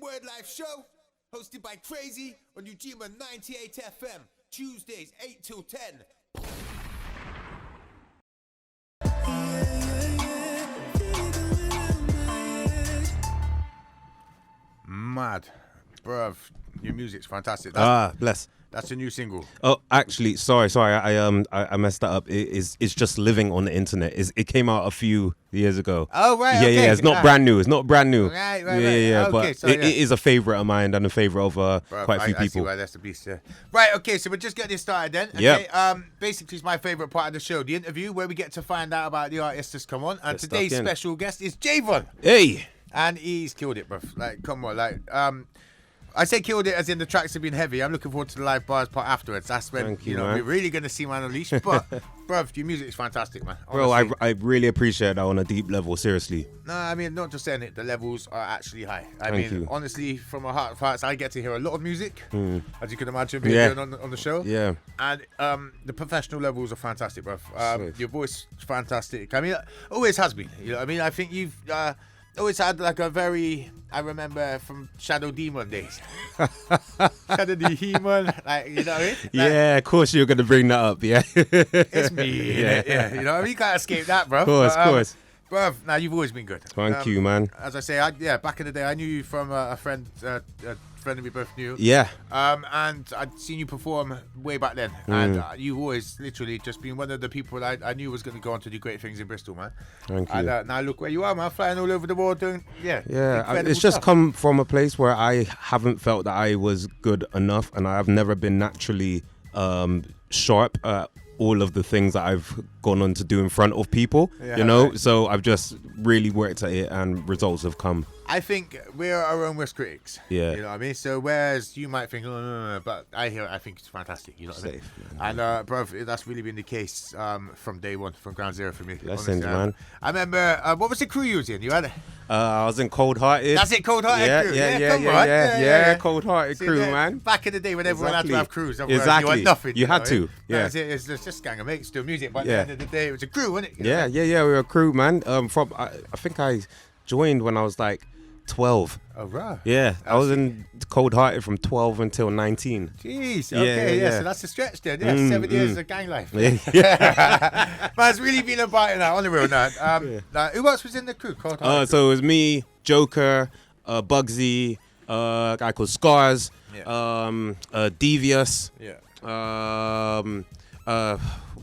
Wordlife Show, hosted by Krazy on Ujima 98 FM, Tuesdays 8 till 10. Mad. Bruv, your music's fantastic. Bless. That's a new single. Oh, actually, sorry, I messed that up. It's just living on the internet. It came out a few years ago. Oh right, yeah, okay. yeah. It's not brand new. It's not brand new. Right. Yeah. Okay, But so, it is a favorite of mine and a favorite of quite a few I see people. why that's the beast. Yeah. Right. Okay. So we're just getting this started then. Okay. Yeah. Basically, it's my favorite part of the show, the interview, where we get to find out about the artist that's come on. And Let's today's stuck in. special guest is Javeon. Hey. And he's killed it, bruv. Like, come on, like, I say killed it as in the tracks have been heavy. I'm looking forward to the live bars part afterwards. That's when, Thank you, you know, man. we're really going to see Man Unleashed. But, bruv, your music is fantastic, man. Bro, Honestly. I really appreciate that on a deep level, seriously. No, I mean, not just saying it, the levels are actually high. I Thank mean, you. honestly, from my heart of hearts, I get to hear a lot of music, as you can imagine, being Yeah. doing on the show. Yeah. And the professional levels are fantastic, bruv. Sweet. Your voice is fantastic. I mean, always has been. You know what I mean? I think you've always had like a very, I remember from Shadow Demon days. Shadow Demon, like, you know what I mean? Like, Yeah, of course you're going to bring that up, yeah. it's me. Yeah. You know what I mean? You can't escape that, bruv. Of course. Bruv, now you've always been good. Thank you, man. As I say, back in the day, I knew you from a friend that we both knew. Yeah. And I'd seen you perform way back then, and you've always literally just been one of the people that I knew was going to go on to do great things in Bristol, man. Thank you. And now look where you are, man, flying all over the world doing, Yeah, incredible it's just stuff. come from a place where I haven't felt that I was good enough, and I have never been naturally sharp at all of the things that I've gone on to do in front of people, Yeah, you know? right. So I've just really worked at it, and results have come. I think we're our own worst critics. Yeah. You know what I mean? So whereas you might think, oh, no, but I think it's fantastic. You know what I mean? Safe, And bro, that's really been the case from day one, from ground zero for me. Blessings, honestly. man. I remember, what was the crew you was in? You had I was in Cold Hearted. That's it, Cold Hearted Yeah, crew. yeah, come on. yeah. Cold Hearted See, crew, yeah, man. Back in the day when everyone had to Exactly. have crews. Otherwise Exactly. You had nothing. You had know, to, No, yeah. it's just a gang of mates doing music, but at Yeah. the end of the day, it was a crew, wasn't it? You know? Yeah. We were a crew, man. I think I joined when I was like 12. Oh, right. Yeah, I was in Cold Hearted from 12 until 19. Jeez. Okay, yeah. Yeah. So that's a stretch then. Yeah, 7 years of gang life. Yeah. Man, it's really been about it now, on the real now. Who else was in the crew? Cold Hearted? So it was me, Joker, Bugsy, a guy called Scars, Devious. Yeah.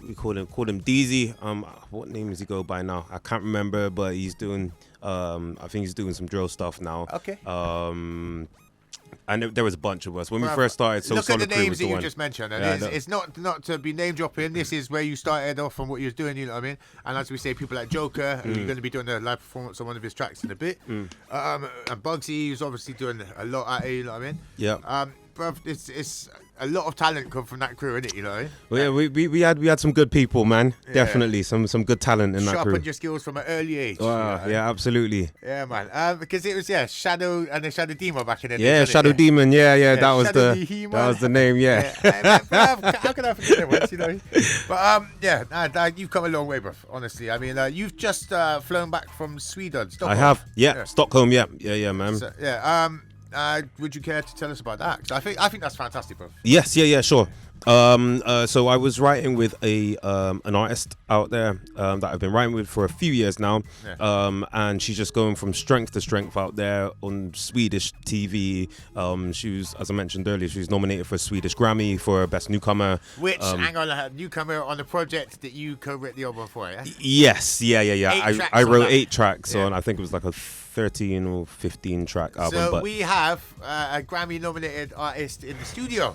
We called him Deezy. What name does he go by now? I can't remember, but he's doing. I think he's doing some drill stuff now. Okay. And there was a bunch of us when we Bruv, first started. So look Solid at the Crew names was that the you one. just mentioned, and Yeah, it's not to be name dropping. This is where you started off from what you was doing. You know what I mean? And as we say, people like Joker, who you're going to be doing a live performance on one of his tracks in a bit, and Bugsy, who's obviously doing a lot at it. You know what I mean? Yeah. Bruv, it's a lot of talent come from that crew, innit? You know what I mean? Well, yeah, we had some good people, man. Yeah. Definitely some good talent in that crew. Sharpened your skills from an early age. you know what I mean? Yeah, absolutely. Yeah, man. Because it was Shadow and the Shadow Demon back in the day. Yeah, wasn't it? Shadow Demon. Yeah, that was Shadow the Demon. that was the name. Yeah. How can I forget that once, you know? But you've come a long way, bruv. Honestly, I mean, you've just flown back from Sweden. Stockholm. I have. Yeah, Stockholm. Yeah, man. So, would you care to tell us about that? 'Cause I think that's fantastic, bruv. Yes, yeah, sure. So I was writing with an artist out there that I've been writing with for a few years now, and she's just going from strength to strength out there on Swedish TV. She was, as I mentioned earlier, she was nominated for a Swedish Grammy for Best Newcomer. Which, hang on, newcomer on the project that you co-wrote the album for, yeah? Yes, yeah. 8 tracks I on wrote that. 8 tracks Yeah. on, I think it was like a 13 or 15 track album. So but we have a Grammy-nominated artist in the studio.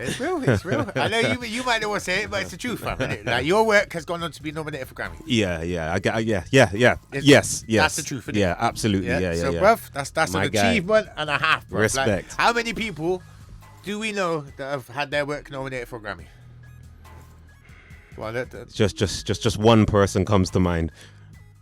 It's real. I know you might not want to say it, but it's the truth, fam. Isn't it? Like, your work has gone on to be nominated for Grammy. yeah. Yes. That's the truth, isn't it? Yeah, absolutely. Yeah. So, bruv, that's My an guy. achievement and a half, bruv. Respect. Like, how many people do we know that have had their work nominated for a Grammy? Well, Just one person comes to mind.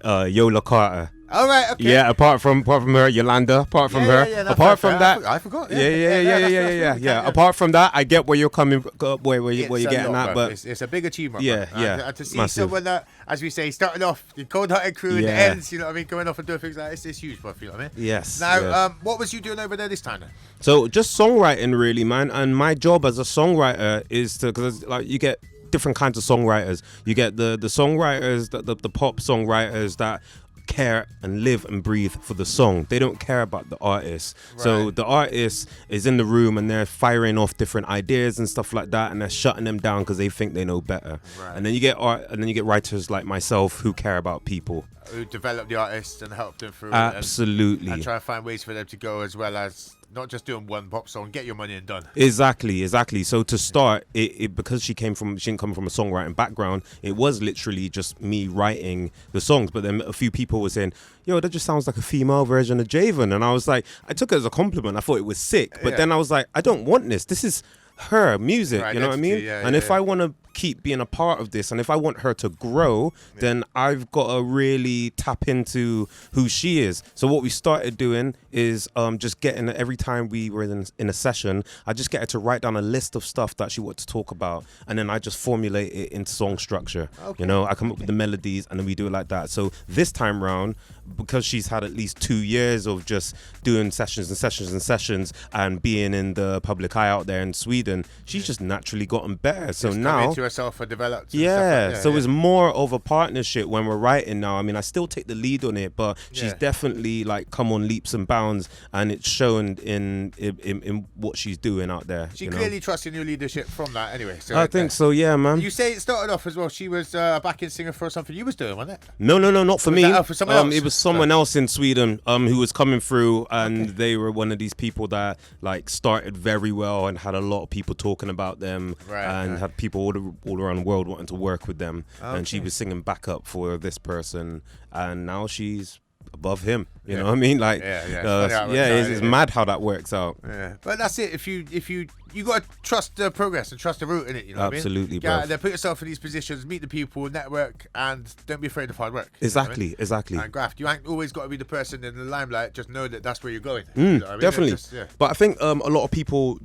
Yola Carter. All right. Okay. Yeah, apart from her, Yolanda. Apart from her, apart from that, I forgot. Yeah. Apart from that, I get where you're coming, where you're getting at, but it's a big achievement. Yeah. And to see Massive. someone that, as we say, starting off the cold-hearted crew in the ends, you know what I mean, going off and doing things like this, it's huge, bro. You know what I mean? Yes. Now, what was you doing over there this time then? So just songwriting, really, man. And my job as a songwriter is to, because like you get different kinds of songwriters. You get the songwriters, the pop songwriters that care and live and breathe for the song. They don't care about the artist. Right. So the artist is in the room and they're firing off different ideas and stuff like that, and they're shutting them down because they think they know better. Right. And then you get writers like myself who care about people, who develop the artists and help them through. Absolutely. And try to find ways for them to go, as well as not just doing one pop song, get your money and done. Exactly. So to start, it because she didn't come from a songwriting background, it was literally just me writing the songs. But then a few people were saying, yo, that just sounds like a female version of Javeon. And I was like, I took it as a compliment. I thought it was sick. But then I was like, I don't want this. This is her music, you know what I mean? And if I want to keep being a part of this, and if I want her to grow, then I've got to really tap into who she is. So what we started doing is just getting, every time we were in a session, I just get her to write down a list of stuff that she wants to talk about, and then I just formulate it into song structure. You know, I come up with the melodies, and then we do it like that. So this time round, because she's had at least 2 years of just doing sessions and being in the public eye out there in Sweden, she's just naturally gotten better. So just now into herself and developed. It's more of a partnership when we're writing now. I mean, I still take the lead on it, but she's definitely like come on leaps and bounds, and it's shown in what she's doing out there. She clearly trusting your leadership from that anyway. So I think so, yeah, man. You say it started off as well, she was a backing singer for something you was doing, wasn't it? No, not for me. For someone else? It was someone else in Sweden who was coming through, and they were one of these people that like started very well and had a lot of people talking about them, and had people all around the world wanting to work with them. And she was singing backup for this person, and now she's above him. You know what I mean? Like, it's mad how that works out. Yeah, but that's it. If you got to trust the progress and trust the route in it. You know Absolutely, what I mean? bro. Put yourself in these positions, meet the people, network, and don't be afraid of hard work. Exactly. And graft, you ain't always got to be the person in the limelight. Just know that that's where you're going. You know what I mean? Definitely. But I think a lot of people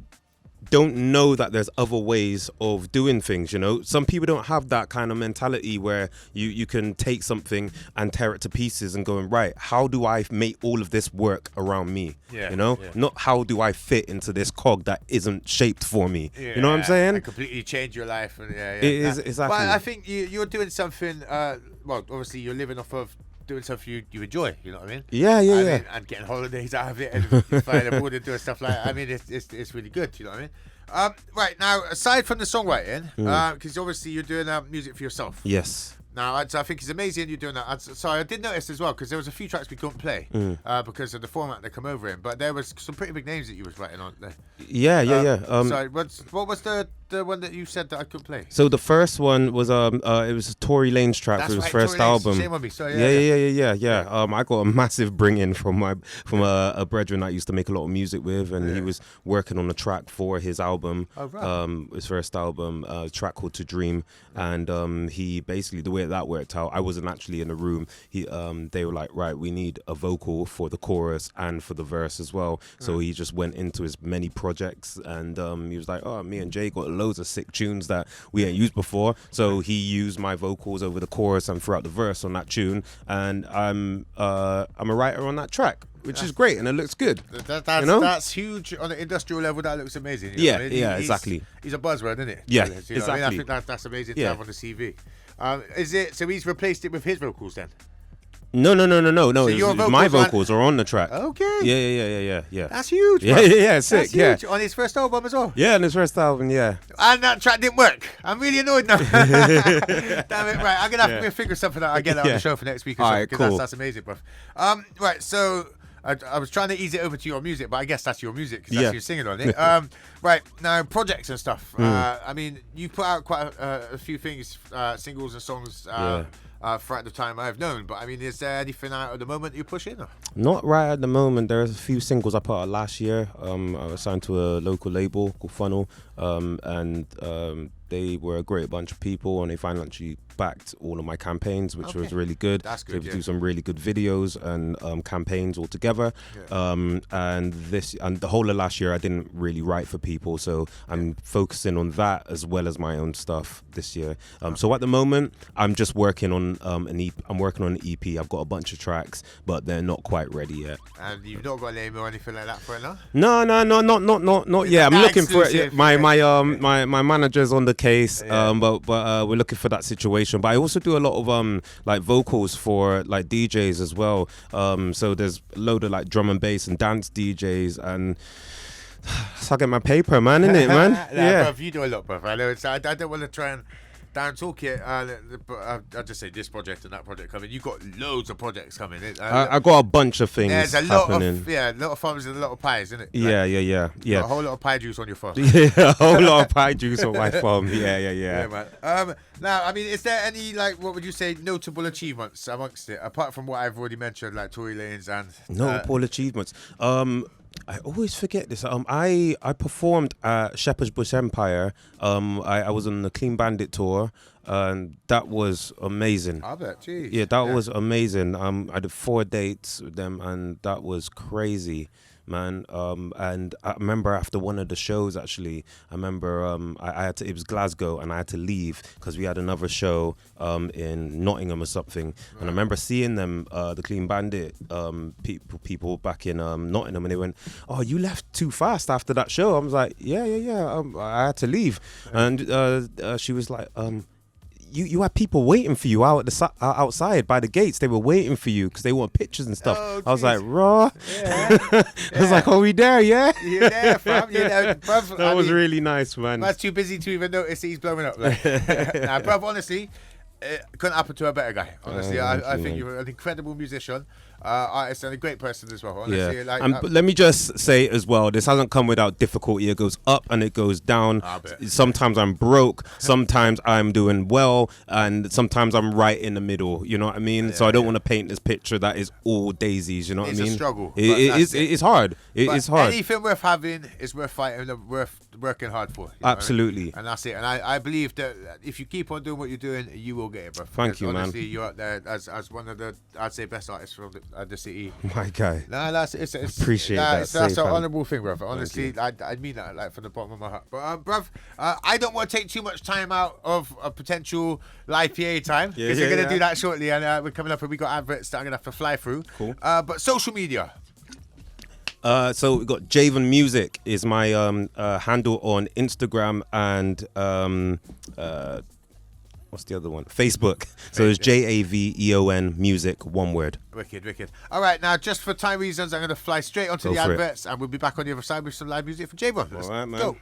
don't know that there's other ways of doing things, you know. Some people don't have that kind of mentality where you can take something and tear it to pieces and going, right, how do I make all of this work around me? Not how do I fit into this cog that isn't shaped for me. You know what I'm saying? And completely change your life. And It is, exactly. But I think you're doing something, well, obviously you're living off of doing stuff you enjoy, you know what I mean? Yeah. And getting holidays out of it and flying abroad and doing stuff like that. I mean, it's really good, you know what I mean? Right, now, aside from the songwriting, because obviously you're doing music for yourself. Yes. Now, I think it's amazing you're doing that. Sorry, I did notice as well, because there was a few tracks we couldn't play because of the format they come over in, but there was some pretty big names that you was writing on there. Yeah. Sorry, what was the one that you said that I couldn't play? So the first one was it was Tory Lanez track for his first album. Shame on me. Sorry, Yeah. I got a massive bring in from a brethren I used to make a lot of music with, and he was working on a track for his album, his first album, a track called To Dream, and he basically, the way that worked out, I wasn't actually in the room. They were like, right, we need a vocal for the chorus and for the verse as well. So he just went into his many projects, and he was like, oh, me and Jay got loads of sick tunes that we ain't used before. So he used my vocals over the chorus and throughout the verse on that tune, and I'm a writer on that track, which is great, and it looks good. That's huge on an industrial level. That looks amazing. You know what I mean? Exactly. He's a buzzword, isn't it? Yeah, exactly. I think that's amazing to have on the CV. Is it? So he's replaced it with his vocals then? No. So my vocals are on the track. Okay. Yeah. That's huge. Bro. Yeah, sick. That's huge. On his first album as well. Yeah, on his first album. Yeah. And that track didn't work. I'm really annoyed now. Damn it! Right, I'm gonna have to figure something out. I get that on the show for next week. Because that's amazing, bro. Right, so. I was trying to ease it over to your music, but I guess that's your music because that's you singing on it. Right, now projects and stuff. I mean, you put out quite a few things, singles and songs throughout the time I've known. But I mean, is there anything out at the moment you're pushing? Or? Not right at the moment. There's a few singles I put out last year. I was signed to a local label called Funnel, and they were a great bunch of people, and they financially backed all of my campaigns, which was really good. That's good. So we do some really good videos and campaigns all together. And the whole of last year, I didn't really write for people, so I'm focusing on that as well as my own stuff this year. So at the moment, I'm just working on an EP. I'm working on an EP. I've got a bunch of tracks, but they're not quite ready yet. And you've not got a name or anything like that for it now? No, not yet. I'm looking for it. My manager's on the case, but we're looking for that situation. But I also do a lot of like vocals for like DJs as well. So there's a load of like drum and bass and dance DJs, and so I get my paper, man, innit, man? Yeah, bruv, you do a lot, bruv. I know. I don't want to try and down talk it. I'll just say this project and that project coming. You got loads of projects coming. I got a bunch of things. There's a lot happening. a lot of farms and a lot of pies, isn't it? Yeah. A whole lot of pie juice on your farm. Yeah, a whole lot of pie juice on my farm. Yeah, man. Now, I mean, is there any, like, what would you say, notable achievements amongst it, apart from what I've already mentioned, like Tory Lanez and notable achievements? I always forget this. I performed at Shepherd's Bush Empire. I was on the Clean Bandit tour, and that was amazing. I bet, geez. Yeah, that was amazing. I did 4 dates with them, and that was crazy, man. And I remember after one of the shows, actually, I had to. It was Glasgow, and I had to leave because we had another show in Nottingham or something. And I remember seeing them, the Clean Bandit people back in Nottingham, and they went, "Oh, you left too fast after that show." I was like, "Yeah. I had to leave," and she was like, You had people waiting for you out at outside by the gates. They were waiting for you because they want pictures and stuff. Oh, I was like, raw. Yeah. I was like, are we there? Yeah. You're there, fam. You're there, bruv. That was really nice, man. Man's too busy to even notice he's blowing up. Like. Nah, bruv, honestly, it couldn't happen to a better guy. Honestly, I think you're an incredible musician, artist, and a great person as well. Honestly, let me just say as well, this hasn't come without difficulty. It goes up and it goes down. Sometimes I'm broke, sometimes I'm doing well, and sometimes I'm right in the middle. You know what I mean? So I don't want to paint this picture that is all daisies. You know what I mean? It's a struggle. It's hard. It's hard. Anything worth having is worth fighting, worth working hard for. Absolutely. I mean? And that's it. And I believe that if you keep on doing what you're doing, you will get it, bro. Thank you, honestly, man. You're up there as one of the, I'd say, best artists from the city. My guy. Nah, it's appreciate that. That's an honourable thing, bro. Honestly, I mean that like from the bottom of my heart. But bruv, I don't want to take too much time out of a potential live PA time because we're gonna do that shortly, and we're coming up and we got adverts that I'm gonna have to fly through. Cool. But social media. So we've got Javeon Music is my handle on Instagram and what's the other one? Facebook. So it's JAVEON Music, one word. Wicked. All right, now just for time reasons, I'm going to fly straight onto the adverts, and we'll be back on the other side with some live music from Javeon. All right, man. Go.